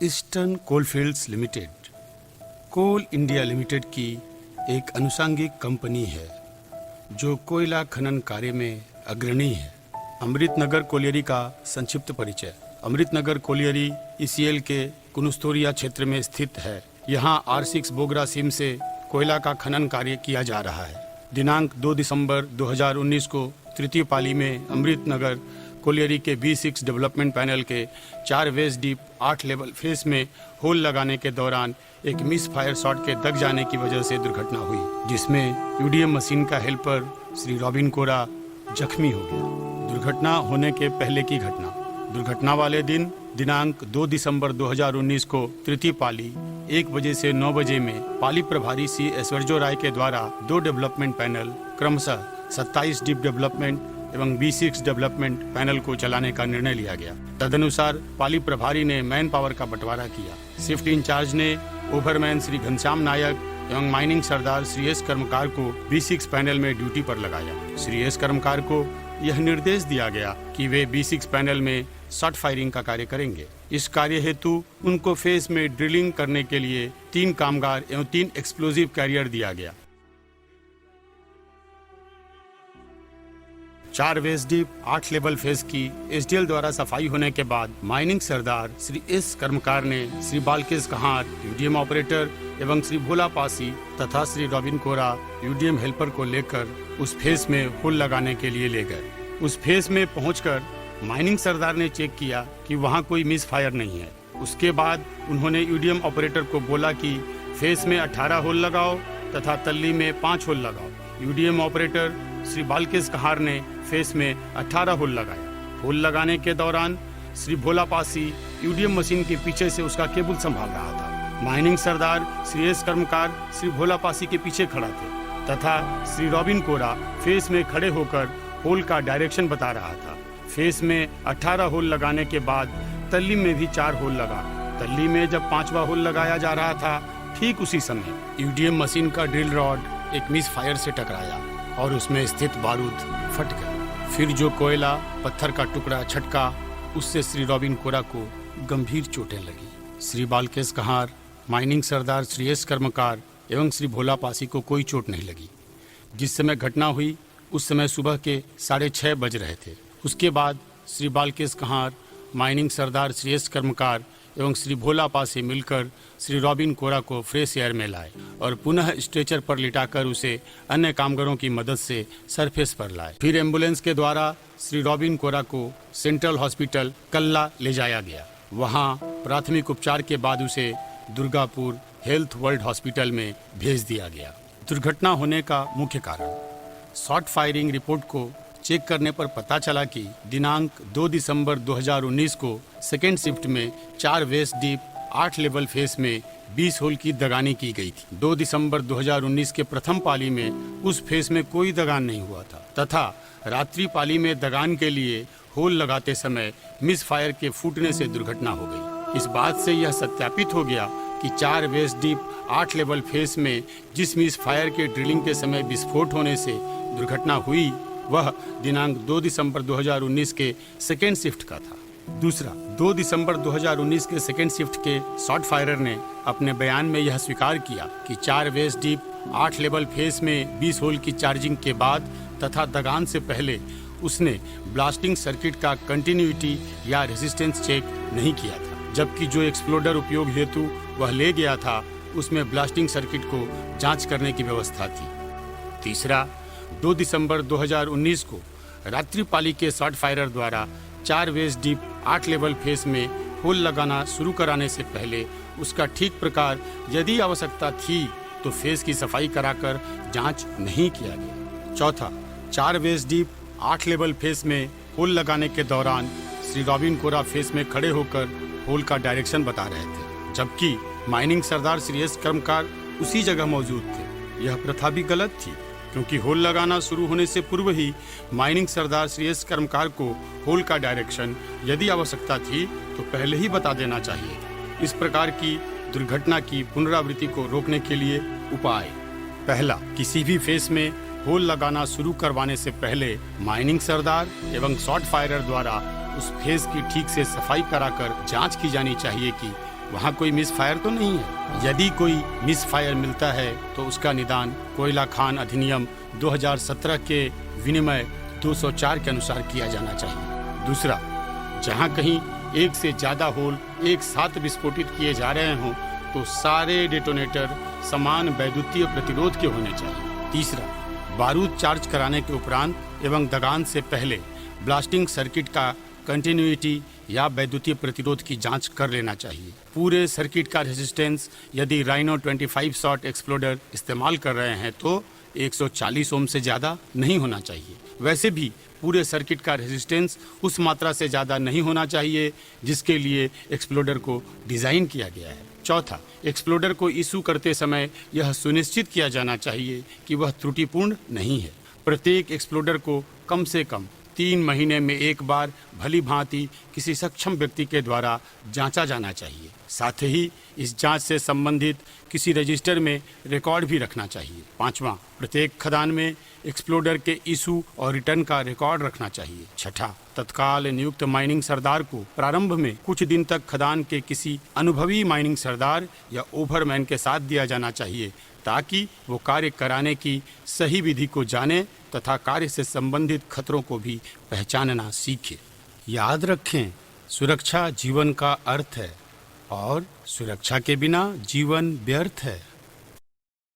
Eastern coalfields limited कोल India limited की एक अनुषंगिक company है जो कोयला खनन कार्य में अग्रणी है। अमृतनगर कोलियरी का संक्षिप्त परिचय। अमृतनगर कोलियरी ईसीएल के कुनुस्तोरिया क्षेत्र में स्थित है। यहाँ R6 बोगरा सीम से कोयला का खनन कार्य किया जा रहा है। दिनांक 2 दिसंबर 2019 को तृतीय पाली में अमृतनगर कोलियरी के B6 डेवलपमेंट पैनल के 4 वेस्ट डीप 8 लेवल फेस में होल लगाने के दौरान एक मिस फायर शॉट के दग जाने की वजह से दुर्घटना हुई, जिसमें यूडीएम मशीन का हेल्पर श्री रॉबिन कोरा जख्मी हो गया। दुर्घटना होने के पहले की घटना। दुर्घटना वाले दिन दिनांक 2 दिसंबर 2019 को तृतीय पाली 1 बजे से 9 बजे में पाली प्रभारी सी ऐश्वर्यो राय के द्वारा 2 डेवलपमेंट पैनल क्रमशः 27 डीप डेवलपमेंट एवं B6 डेवलपमेंट पैनल को चलाने का निर्णय लिया गया। तदनुसार पाली प्रभारी ने मैन पावर का बंटवारा किया। शिफ्ट इंचार्ज ने ओवरमैन श्री घनश्याम नायक एवं माइनिंग सरदार श्री एस कर्मकार को B6 पैनल में ड्यूटी पर लगाया। श्री एस कर्मकार को यह निर्देश दिया गया कि वे B6 पैनल में शॉर्ट फायरिंग का कार्य करेंगे। इस कार्य हेतु उनको फेस में ड्रिलिंग करने के लिए 3 कामगार एवं 3 एक्सप्लोजिव कैरियर दिया गया। 4 वेस्ट डीप 8 लेवल फेस की एसडीएल द्वारा सफाई होने के बाद माइनिंग सरदार श्री एस कर्मकार ने श्री बालकेश कहार यूडीएम ऑपरेटर एवं श्री भोला पासी तथा श्री रॉबिन कोरा यूडीएम हेल्पर को लेकर उस फेस में होल लगाने के लिए ले गए। उस फेस में पहुंचकर माइनिंग सरदार ने चेक किया कि वहां कोई मिस फायर नहीं है। उसके बाद उन्होंने यूडीएम ऑपरेटर को बोला कि फेस में 18 होल लगाओ तथा तल्ली में 5 होल लगाओ। यूडीएम ऑपरेटर श्री बालकेश कहार ने फेस में 18 होल लगाया। होल लगाने के दौरान श्री भोला पासी यूडीएम मशीन के पीछे से उसका केबल संभाल रहा था। माइनिंग सरदार श्री एस कर्मकार श्री भोला पासी के पीछे खड़ा थे तथा श्री रॉबिन कोरा फेस में खड़े होकर होल का डायरेक्शन बता रहा था। फेस में 18 होल लगाने के बाद तल्ली में भी 4 होल लगा। तल्ली में जब 5वां होल लगाया जा रहा था, ठीक उसी समय यूडीएम मशीन का ड्रिल रॉड एक मिस फायर से टकराया और उसमें स्थित बारूद फट गया। फिर जो कोयला पत्थर का टुकड़ा छटका, उससे श्री रॉबिन कोरा को गंभीर चोटें लगी। श्री बालकेश कहार, माइनिंग सरदार श्री एस कर्मकार एवं श्री भोला पासी को कोई चोट नहीं लगी। जिस समय घटना हुई उस समय सुबह के 6:30 बज रहे थे। उसके बाद श्री बालकेश कहार, माइनिंग सरदार श्री एस कर्मकार एवं श्री भोला पासी मिलकर श्री रॉबिन कोरा को फ्रेश एयर में लाए और पुनः स्ट्रेचर पर लिटाकर उसे अन्य कामगारों की मदद से सरफेस पर लाए। फिर एम्बुलेंस के द्वारा श्री रॉबिन कोरा को सेंट्रल हॉस्पिटल कल्ला ले जाया गया। वहां प्राथमिक उपचार के बाद उसे दुर्गापुर हेल्थ वर्ल्ड हॉस्पिटल में भेज दिया गया। दुर्घटना होने का मुख्य कारण शॉर्ट फायरिंग रिपोर्ट को चेक करने पर पता चला कि दिनांक 2 दिसंबर 2019 को सेकेंड शिफ्ट में 4 वेस्ट डीप 8 लेवल फेस में 20 होल की दगानी की गई थी। 2 दिसंबर 2019 के प्रथम पाली में उस फेस में कोई दगान नहीं हुआ था तथा रात्रि पाली में दगान के लिए होल लगाते समय मिस फायर के फूटने से दुर्घटना हो गई। इस बात से यह सत्यापित हो गया कि 4 वेस्ट डीप 8 लेवल फेस में जिस मिस फायर के ड्रिलिंग के समय विस्फोट होने से दुर्घटना हुई वह दिनांक 2 दिसंबर 2019 के सेकेंड शिफ्ट का था। दूसरा, 2 दिसंबर 2019 के सेकेंड शिफ्ट के शॉर्ट फायरर ने अपने बयान में यह स्वीकार किया कि 4 वेस्ट डीप 8 लेवल फेस में 20 होल की चार्जिंग के बाद तथा दगान से पहले उसने ब्लास्टिंग सर्किट का कंटिन्यूटी या रेजिस्टेंस चेक नहीं किया था, जबकि जो एक्सप्लोडर उपयोग हेतु वह ले गया था उसमें ब्लास्टिंग सर्किट को जाँच करने की व्यवस्था थी। तीसरा, 2 दिसंबर 2019 को रात्रि पाली के शॉर्ट फायरर द्वारा 4 वेस्ट डीप 8 लेवल फेस में होल लगाना शुरू कराने से पहले उसका ठीक प्रकार यदि आवश्यकता थी तो फेस की सफाई कराकर जांच नहीं किया गया। चौथा, 4 वेस्ट डीप 8 लेवल फेस में होल लगाने के दौरान श्री रॉबिन कोरा फेस में खड़े होकर होल का डायरेक्शन बता रहे थे, जबकि माइनिंग सरदार श्री एस कर्मकार उसी जगह मौजूद थे। यह प्रथा भी गलत थी क्योंकि होल लगाना शुरू होने से पूर्व ही माइनिंग सरदार श्री एस कर्मकार को होल का डायरेक्शन यदि आवश्यकता थी तो पहले ही बता देना चाहिए। इस प्रकार की दुर्घटना की पुनरावृत्ति को रोकने के लिए उपाय: पहला, किसी भी फेस में होल लगाना शुरू करवाने से पहले माइनिंग सरदार एवं शॉर्ट फायरर द्वारा उस फेस की ठीक से सफाई कराकर जांच की जानी चाहिए कि वहाँ कोई मिस फायर तो नहीं है? यदि कोई मिस फायर मिलता है तो उसका निदान कोयला खान अधिनियम 2017 के विनिमय 204 के अनुसार किया जाना चाहिए। दूसरा, जहाँ कहीं एक से ज़्यादा होल एक साथ विस्फोटित किए जा रहे हों तो सारे डेटोनेटर समान वैद्युतीय प्रतिरोध के होने चाहिए। तीसरा, बारूद चार्ज कराने के उपरांत एवं दगान से पहले ब्लास्टिंग सर्किट का कंटिन्यूटी या वैद्युतीय प्रतिरोध की जांच कर लेना चाहिए। पूरे सर्किट का रेजिस्टेंस यदि राइनो 25 शॉट एक्सप्लोडर इस्तेमाल कर रहे हैं तो 140 ओम से ज़्यादा नहीं होना चाहिए। वैसे भी पूरे सर्किट का रेजिस्टेंस उस मात्रा से ज़्यादा नहीं होना चाहिए जिसके लिए एक्सप्लोडर को डिज़ाइन किया गया है। चौथा, एक्सप्लोडर को इशू करते समय यह सुनिश्चित किया जाना चाहिए कि वह त्रुटिपूर्ण नहीं है। प्रत्येक एक्सप्लोडर को कम से कम 3 महीने में एक बार भली भांति किसी सक्षम व्यक्ति के द्वारा जांचा जाना चाहिए। साथ ही इस जांच से संबंधित किसी रजिस्टर में रिकॉर्ड भी रखना चाहिए। पांचवां, प्रत्येक खदान में एक्सप्लोडर के इशू और रिटर्न का रिकॉर्ड रखना चाहिए। छठा, तत्काल नियुक्त माइनिंग सरदार को प्रारंभ में कुछ दिन तक खदान के किसी अनुभवी माइनिंग सरदार या ओवरमैन के साथ दिया जाना चाहिए ताकि वो कार्य कराने की सही विधि को जाने तथा कार्य से संबंधित खतरों को भी पहचानना सीखे। याद रखें, सुरक्षा जीवन का अर्थ है और सुरक्षा के बिना जीवन व्यर्थ है।